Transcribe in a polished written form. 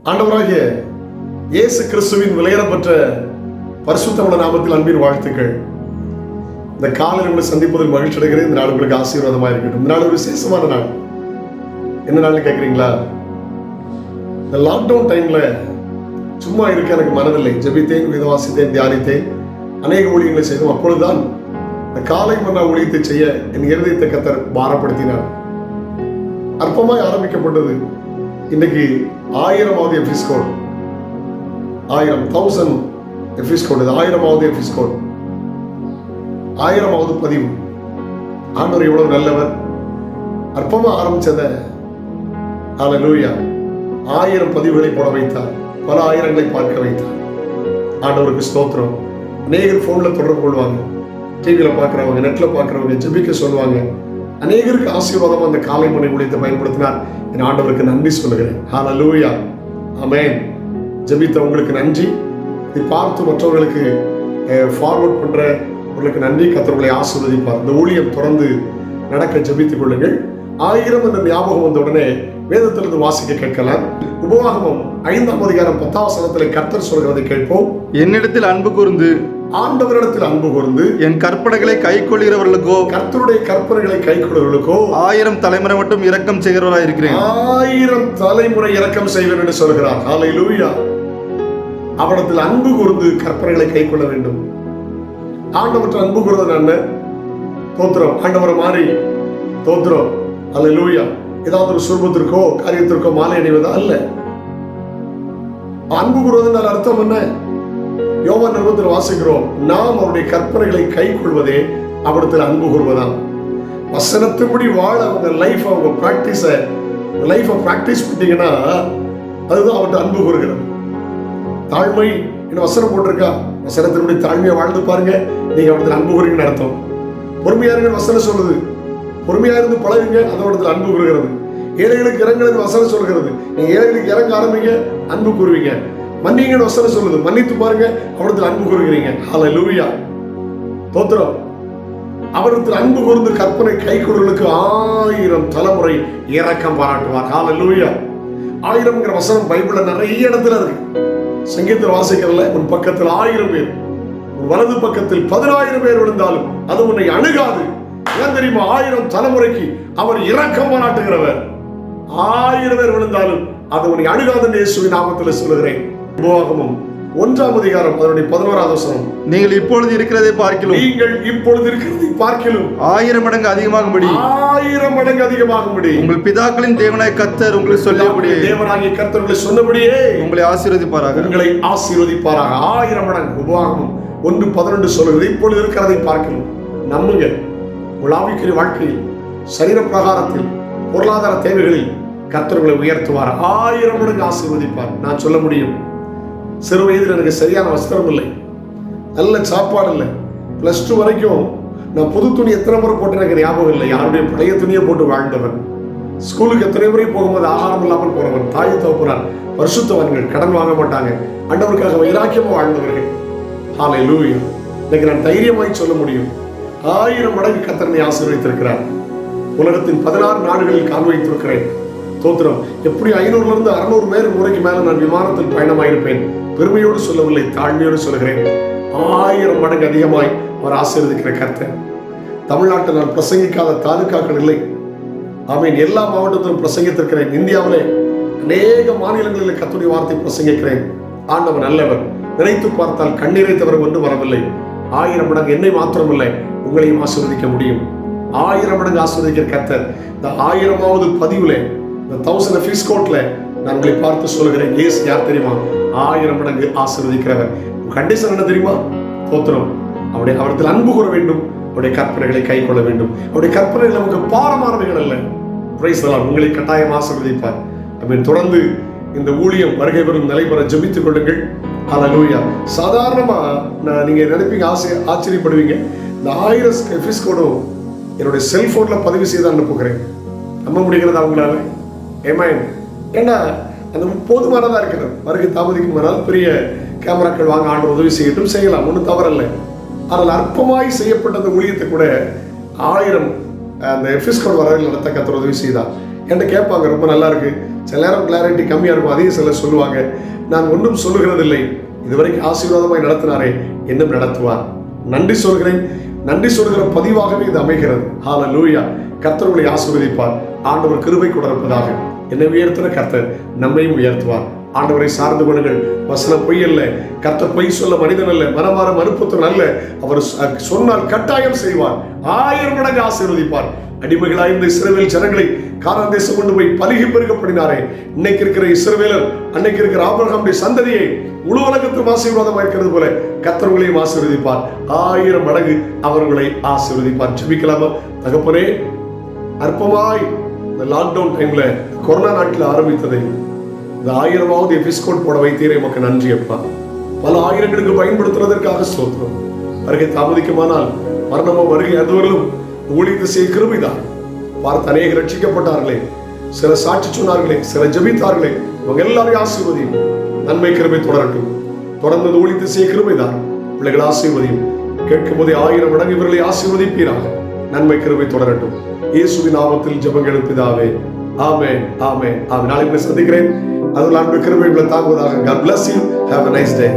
ஆண்டவராகிய இயேசு கிறிஸ்துவின் விலையேறப்பட்ட பரிசுத்தமுள்ள நாமத்தில் அன்பின் வாழ்த்துக்கள். இந்த காலையில் உங்களை சந்திப்பதில் மகிழ்ச்சி அடைகிறேன். இந்த நாள் உங்களுக்கு ஆசீர்வாதமாக இருக்கட்டும். இந்த நாள் ஒரு விசேஷமான நாள். என்ன நாள்னு கேட்குறீங்களா? இந்த லாக்டவுன் டைம்ல சும்மா இருக்க எனக்கு மனதில்லை. ஜெபித்தேன், வேதவாசித்தேன், தியானித்தேன், அநேக ஊழியங்களை செய்தோம். அப்பொழுதுதான் இந்த காலை மன்னா ஊழியத்தை செய்ய என் இருதயத்தை கர்த்தர் பாரப்படுத்தினார். அற்பமாய் ஆரம்பிக்கப்பட்டது. இன்னைக்கு 1000வது எபிசோட், 1000 எபிசோட், 1000வது எபிசோட், 1000வது பதிவு. ஆண்டவர் எவ்வளவு நல்லவர். அற்பமா ஆரம்பிச்சத ஹல்லேலூயா 1000 பதிவுகளை போட வைத்தார். பல ஆயிரங்களை பார்க்க வைத்தார். ஆண்டவருக்கு ஸ்தோத்திரம். அநேகர் போன்ல தொடர்பு கொள்வாங்க, டிவியில பார்க்குறவங்க, நெட்ல பார்க்குறவங்க, ஜெபிக்க சொல்லுவாங்க. அநேகருக்கு ஆசீர்வாதம் அந்த காலை மணி ஊழியத்தை பயன்படுத்தினார். என் ஆண்டவருக்கு நன்றி சொல்லுகிறேன். ஹல்லேலூயா, ஆமென். ஜெபித்த உங்களுக்கு நன்றி. இதை பார்த்து மற்றவர்களுக்கு ஃபார்வர்ட் பண்றவர்களுக்கு நன்றி. கர்த்தர்களை ஆசீர்வதிப்பார். இந்த ஊழியம் தொடர்ந்து நடக்க ஜெபித்துக் கொள்ளுங்கள். 1000 என்ற ஞாபகம் வந்த உடனே வேதத்திலிருந்து வாசிக்க கேட்கலாம். உபவாகமம் 5ஆம் அதிகாரம் 10ஆம் வசனத்தில் கர்த்தர் சொல்கிறதை கேட்போம். என்னிடத்தில் அன்பு கூர்ந்து, ஆண்டவரிடத்தில் அன்பு கூர்ந்து, என் கற்பனைகளை கைக்கொள்கிறவர்களுக்கோ, கர்த்தருடைய கற்பனைகளை கைக்கொள்கிறவர்களுக்கோ 1000 தலைமுறை மட்டும் இரக்கம் செய்கிறவராய் இருக்கிறேன். 1000 தலைமுறை இரக்கம் செய்வேன் என்று சொல்கிறார். ஹல்லேலூயா. அவரிடத்தில் அன்பு கூர்ந்து கற்பனைகளை கைக்கொள்ள வேண்டும். ஆண்டவற்றை அன்பு கூறுவது என்ன? தோத்திரம். ஆண்டவரை மாறி தோத்திரம். ஹல்லேலூயா. ஏதாவது ஒரு சுரூபத்திற்கோ காரியத்திற்கோ மாலை அணிவதா அல்ல. அன்பு கூறுவதனால் அர்த்தம் என்ன? யோவான் நிருபத்தில் வாசிக்கிறோம், நாம் அவருடைய கற்பனைகளை கை கொள்வதே அவரிடத்தில் அன்பு கூறுவதாம். வசனத்தின்படி வாழ அவங்க லைஃப், அவங்க பிராக்டிஸ் பண்ணிட்டீங்கன்னா அதுதான் அவர்கிட்ட அன்பு கூறுகிறது. தாழ்மை என்ன வசனம் போட்டிருக்கா? வசனத்தின்படி தாழ்மையை வாழ்ந்து பாருங்க, நீங்க அவரிடத்தில் அன்பு கூறுங்கன்னு அர்த்தம். பொறுமையா இருங்க வசனம் சொல்லுது. பொறுமையா இருந்து பழகுங்க, அதோடத்தில் அன்பு கூறுகிறது. ஏழைகளுக்கு இறங்குறது வசனம் சொல்கிறது. நீங்க ஏழைகளுக்கு இறங்க ஆரம்பிங்க, அன்பு கூறுவீங்க. மன்னிங்கன்னு வசனம் சொல்லுது. மன்னித்து பாருங்க, அவரிடத்தில் அன்பு கூறுகிறீங்க. ஹல்லேலூயா, தோத்திரம். அவரிடத்தில் அன்பு கூர்ந்து கற்பனை கை கொடுகளுக்கு 1000 தலைமுறை இரக்கம் பாராட்டுவார். ஹல்லேலூயா. 1000ங்கிற வசனம் பைபிள்ல நிறைய இடத்துல இருக்கு. சங்கீதத்தில் வாசிக்கிறதுல உன் பக்கத்தில் 1000 பேர், உன் வலது பக்கத்தில் 10000 பேர் விழுந்தாலும் அது உன்னை அணுகாது. ஏன் தெரியுமா? 1000 தலைமுறைக்கு அவர் இரக்கம் பாராட்டுகிறவர். 1000 பேர் விழுந்தாலும் அது உன்னை அணுகாது. இயேசுவின் நாமத்தில் சொல்லுகிறேன். உபவாகமம் 1ஆம் அதிகாரம் அதனுடைய 11வது வசனம், நீங்கள் இப்பொழுது இருக்கிறதை பார்க்கிலும், நீங்கள் இப்பொழுது இருக்கிறதை பார்க்கிலும் 1000 மடங்கு அதிகமாகும்படி, 1000 மடங்கு அதிகமாகும்படி உங்கள் பிதாக்களின் தேவனாய் கர்த்தர் உங்களுக்கு சொல்லியபடியே, தேவனாகிய கர்த்தர் உங்களை சொன்னபடியே உங்களை ஆசீர்வதிப்பாராக. உங்களை ஆசீர்வதிப்பாராக. 1000 மடங்கு. உபவாகமம் 1:12 சொல்லுகிறது, இப்பொழுது இருக்கிறதை பார்க்கிலும். நம்புங்க, உங்கள் ஆவிக்குரிய வாழ்க்கையில், சரீர பிரகாரத்தில், பொருளாதார தேவைகளில் கர்த்தர் உங்களை உயர்த்துவார். 1000 மடங்கு ஆசீர்வதிப்பார். நான் சொல்ல முடியும், சிறு வயதில் எனக்கு சரியான வஸ்திரம் இல்லை, நல்ல சாப்பாடு இல்லை. +2 வரைக்கும் நான் புது துணி எத்தனை முறை போட்டு எனக்கு ஞாபகம் இல்லை. யாருடைய பழைய துணியை போட்டு வாழ்ந்தவன். ஸ்கூலுக்கு எத்தனை முறை போகும்போது ஆகாரம் இல்லாமல் போனவன். தாய் தகப்பனார் பரிசுத்தவான்கள், கடன் வாங்க மாட்டாங்க, ஆண்டவருக்காக வைராக்கியமா வாழ்ந்தவர்கள். ஹல்லேலூயா. இன்னைக்கு நான் தைரியமாய் சொல்ல முடியும், 1000 மடங்கு கர்த்தரை ஆசீர்வதித்திருக்கிறார். உலகத்தின் 16 நாடுகளில் கால் வைத்திருக்கிறேன். தோத்திரம். எப்படி 500லிருந்து 600 பேர் முறைக்கு மேல நான் விமானத்தில் பயணமாயிருப்பேன். பெருமையோடு சொல்லவில்லை, தாழ்மையோடு சொல்கிறேன். 1000 மடங்கு அதிகமாய் அவர் ஆசீர்வதிக்கிற கர்த்தர். தமிழ்நாட்டில் நான் பிரசங்கிக்காத தாலுக்காக்கள் இல்லை. ஆமீன். எல்லா மாவட்டத்திலும் பிரசங்கித்திருக்கிறேன். இந்தியாவிலே அநேக மாநிலங்களில் கர்த்தருடைய வார்த்தை பிரசங்கிக்கிறேன். ஆண்டவர் நல்லவர். நினைத்து பார்த்தால் கண்ணீரை தவிர ஒன்று வரவில்லை. 1000 மடங்கு என்னை மாத்திரமில்லை, உங்களையும் ஆசீர்வதிக்க முடியும். 1000 மடங்கு ஆசீர்வதிக்கிற கர்த்தர். இந்த 1000வது பதிவுல, இந்த 1000 எபிசோட்ல நான் உங்களை பார்த்து சொல்லுகிறேன், இயேசு யார் தெரியுமா? 1000 மடங்கு ஆசீர்வதிக்கிறவர். கண்டிஷன் என்ன தெரியுமா? தோத்திரம். அவரிடத்தில் அன்பு கூற வேண்டும், அவருடைய கற்பனைகளை கை கொள்ள வேண்டும். அவருடைய கற்பனைகள் நமக்கு பாரமானவைகள் அல்ல. Praise the Lord. உங்களை கட்டாயம் ஆசீர்வதிப்பார். அப்படின்னு தொடர்ந்து இந்த ஊழியம் வருகை வரும் நிலைபெற ஜெபித்துக் கொள்ளுங்கள். ஹல்லேலூயா. சாதாரணமா நீங்க நினைப்பீங்க, ஆச்சரியப்படுவீங்க, இந்த 1000 எபிசோடும் என்னுடைய செல்போன்ல பதிவு செய்து அனுப்புகிறேன். நம்ப முடிகிறதா அவங்களால? ஏமேன். ஏன்னா அது போதுமானதா இருக்கிறது. வருகை தாமதிக்குமானால் பெரிய கேமராக்கள் வாங்க ஆண்டு உதவி செய்யட்டும், செய்யலாம், ஒன்றும் தவறல்ல. அதில் அற்பமாய் செய்யப்பட்ட அந்த ஊழியத்தை கூட 1000 அந்த எபிசோட் வரையில் நடத்த கர்த்தர் உதவி செய்தார். என்கிட்ட கேட்பாங்க, ரொம்ப நல்லா இருக்கு. சில நேரம் கிளாரிட்டி கம்மியா இருக்கும், அதையும் சிலர் சொல்லுவாங்க. நான் ஒன்றும் சொல்லுகிறதில்லை, இதுவரைக்கும் ஆசீர்வாதமாய் நடத்தினாரே, இன்னும் நடத்துவார். நன்றி சொல்கிறேன். நன்றி சொல்கிற பதிவாகவே இது அமைகிறது. ஹல்லேலூயா. கர்த்தர் உங்களை ஆசீர்வதிப்பார். ஆண்டவர் கிருபை கொடுப்பதாக. என்னை உயர்த்தின கர்த்தர் நம்மையும் உயர்த்துவார். ஆண்டவரை சார்ந்து கொள்ளுங்கள். வசனம் பொய் அல்ல, கர்த்தர் பொய் சொல்ல மனிதன் அல்ல, மனமாற மறுப்புத்தன் அல்ல. அவர் சொன்னால் கட்டாயம் செய்வார். 1000 மடங்கு ஆசீர்வதிப்பார். அடிமைகளாய் இருந்த இஸ்ரவேல் ஜனங்களை கானான் தேசம் கொண்டு போய் பலுகி பெருகப்படினாரே, இன்னைக்கு இருக்கிற இஸ்ரவேலர், அன்னைக்கு இருக்கிற ஆபிரகாமுடைய சந்ததியை முழு உலகத்துக்கும் ஆசீர்வாதமாக இருக்கிறது போல கர்த்தர் உங்களையும் ஆசீர்வதிப்பார். 1000 மடங்கு அவர்களை ஆசீர்வதிப்பார். ஜெபிக்கலாமா? தகப்பனே, அற்பமாய் இந்த லாக்டவுன் டைம்ல கொரோனா நாட்டில் ஆரம்பித்ததை இந்த 1000வது எபிஸ்கோட் போட வைத்தீரே, உமக்கு நன்றி அப்பா. பல ஆயிரங்களுக்கு பயன்படுத்துவதற்காக ஸ்தோத்திரம். வருகை தாமதிக்குமானால் மரணமோ வருகை அதுவரையிலும் ஊழியத்தை செய்ய கிருபைதான். பார்த்து அநேகர் ரட்சிக்கப்பட்டார்களே, சில சாட்சி சொன்னார்களே, சில ஜெபித்தார்களே, இவங்க எல்லாரையும் ஆசீர்வதியும். நன்மை கிருபை தொடரட்டும். தொடர்ந்து ஊழியத்தை செய்ய கிருபைதான். பிள்ளைகள் ஆசீர்வதியும். கேட்கும் போதே 1000 மடங்கு இவர்களை ஆசீர்வதிப்பீராக. நன்மை கிருபை தொடரட்டும். இயேசுவின் நாமத்தில் ஜெபங்கள் பிதாவே. ஆமென், ஆமென், ஆமென். நாளைக்கு சந்திக்கிறேன். அதுல அன்பு கிருபை உங்களை தாங்குவதாக. God bless you. Have a nice day.